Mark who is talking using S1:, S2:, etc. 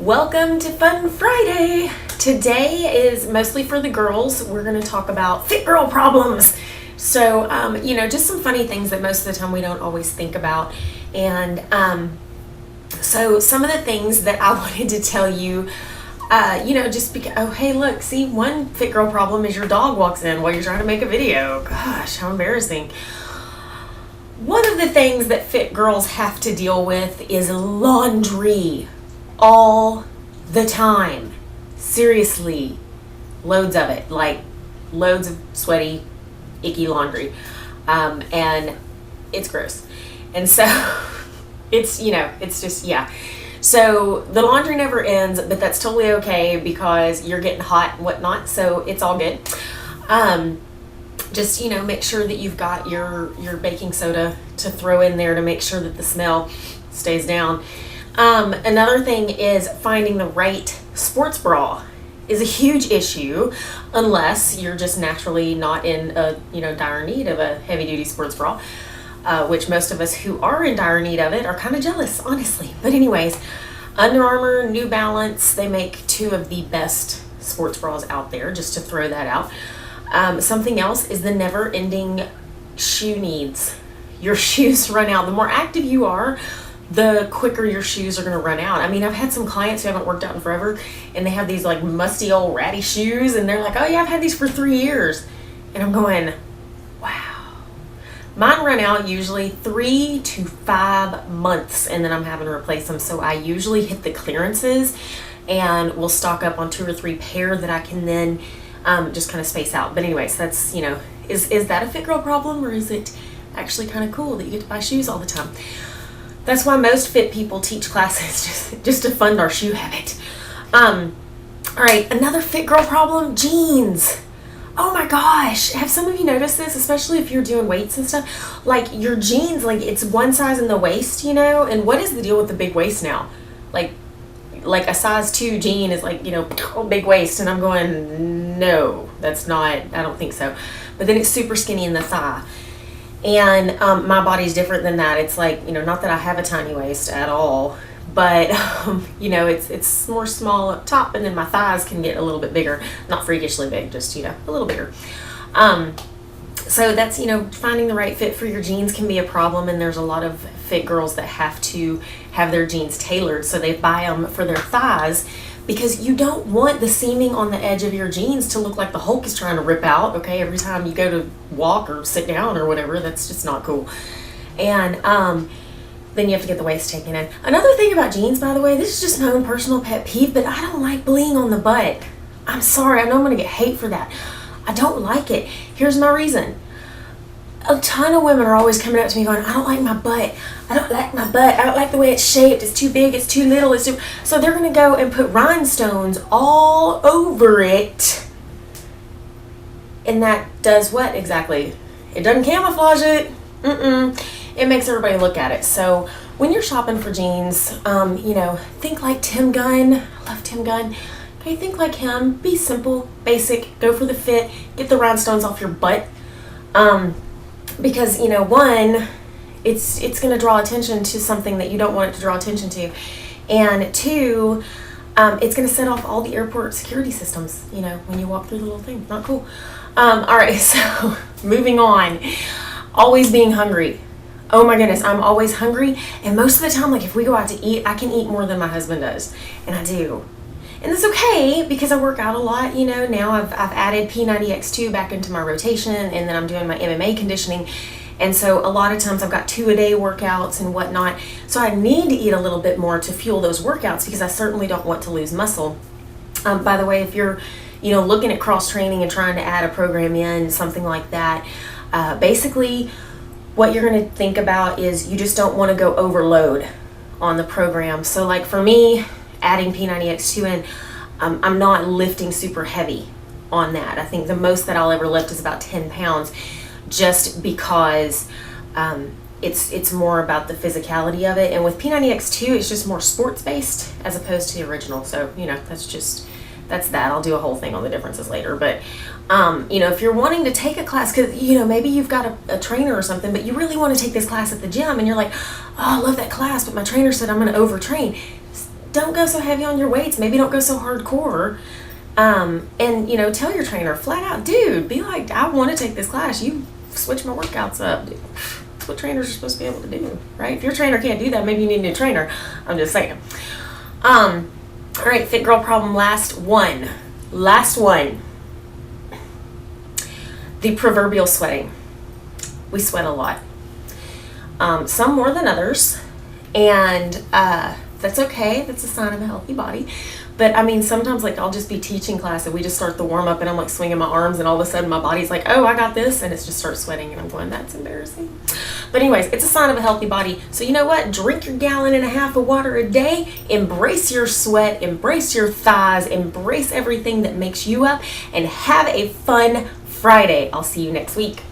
S1: Welcome to Fun Friday. Today is mostly for the girls. We're going to talk about fit girl problems. So, just some funny things that most of the time we don't always think about. And so some of the things that I wanted to tell you, just because, oh, hey, look, see, one fit girl problem is your dog walks in while you're trying to make a video. Gosh, how embarrassing. One of the things that fit girls have to deal with is laundry. All the time. Seriously. Loads of it. Like loads of sweaty, icky laundry. And it's gross. And so it's just, yeah. So the laundry never ends, but that's totally okay because you're getting hot and whatnot. So it's all good. Just, make sure that you've got your baking soda to throw in there to make sure that the smell stays down. Another thing is finding the right sports bra is a huge issue unless you're just naturally not in a, dire need of a heavy duty sports bra, which most of us who are in dire need of it are kind of jealous, honestly. But anyways, Under Armour, New Balance, they make two of the best sports bras out there, just to throw that out. Something else is the never ending shoe needs. Your shoes run out. The more active you are, the quicker your shoes are going to run out. I mean, I've had some clients who haven't worked out in forever and they have these like musty old ratty shoes and they're like, oh yeah, I've had these for 3 years. And I'm going, wow. Mine run out usually 3 to 5 months and then I'm having to replace them. So I usually hit the clearances and will stock up on 2 or 3 pair that I can then just kind of space out. But anyways, that's, is that a fit girl problem or is it actually kind of cool that you get to buy shoes all the time? That's why most fit people teach classes just to fund our shoe habit. All right, another fit girl problem, jeans. Oh my gosh, have some of you noticed this, especially if you're doing weights and stuff? Like your jeans, like it's one size in the waist, and what is the deal with the big waist now? Like a size 2 jean is like, big waist, and I'm going, no, that's not, I don't think so. But then it's super skinny in the thigh. And my body's different than that. It's like, not that I have a tiny waist at all, but, it's more small up top and then my thighs can get a little bit bigger. Not freakishly big, just, a little bigger. So that's, finding the right fit for your jeans can be a problem. And there's a lot of fit girls that have to have their jeans tailored. So they buy them for their thighs because you don't want the seaming on the edge of your jeans to look like the Hulk is trying to rip out, okay, every time you go to walk or sit down or whatever. That's just not cool. And then you have to get the waist taken in. Another thing about jeans, by the way, this is just my own personal pet peeve, but I don't like bling on the butt. I'm sorry, I know I'm going to get hate for that. I don't like it. Here's my reason. A ton of women are always coming up to me going, I don't like my butt. I don't like my butt. I don't like the way it's shaped. It's too big. It's too little. So they're going to go and put rhinestones all over it. And that does what exactly? It doesn't camouflage it. It makes everybody look at it. So when you're shopping for jeans, think like Tim Gunn. I love Tim Gunn. Okay, think like him. Be simple, basic, go for the fit, get the rhinestones off your butt. Because, one, it's going to draw attention to something that you don't want it to draw attention to. And 2, it's going to set off all the airport security systems, when you walk through the little thing. Not cool. All right, so moving on. Always being hungry. Oh my goodness, I'm always hungry. And most of the time, like if we go out to eat, I can eat more than my husband does. And I do. And that's okay because I work out a lot, now I've added P90X2 back into my rotation and then I'm doing my MMA conditioning. And so a lot of times I've got 2-a-day workouts and whatnot. So I need to eat a little bit more to fuel those workouts because I certainly don't want to lose muscle. By the way, if you're, looking at cross training and trying to add a program in, something like that, basically what you're going to think about is you just don't want to go overload on the program. So like for me, adding P90X2 in, I'm not lifting super heavy on that. I think the most that I'll ever lift is about 10 pounds just because it's more about the physicality of it. And with P90X2, it's just more sports based as opposed to the original. So, that's that. I'll do a whole thing on the differences later. But, if you're wanting to take a class, because, maybe you've got a trainer or something, but you really want to take this class at the gym and you're like, oh, I love that class, but my trainer said I'm going to overtrain. don't go so heavy on your weights. Maybe don't go so hardcore. And, you know, tell your trainer flat out, dude, be like, I want to take this class. You switch my workouts up. That's what trainers are supposed to be able to do, right? If your trainer can't do that, maybe you need a new trainer. I'm just saying. All right, fit girl problem, last one. The proverbial sweating. We sweat a lot. Some more than others. And that's okay. That's a sign of a healthy body. But I mean, sometimes like I'll just be teaching class and we just start the warm up and I'm like swinging my arms and all of a sudden my body's like, oh, I got this. And it's just starts sweating and I'm going, that's embarrassing. But anyways, it's a sign of a healthy body. So you know what? Drink your 1.5 gallons of water a day. Embrace your sweat. Embrace your thighs. Embrace everything that makes you up. And have a fun Friday. I'll see you next week.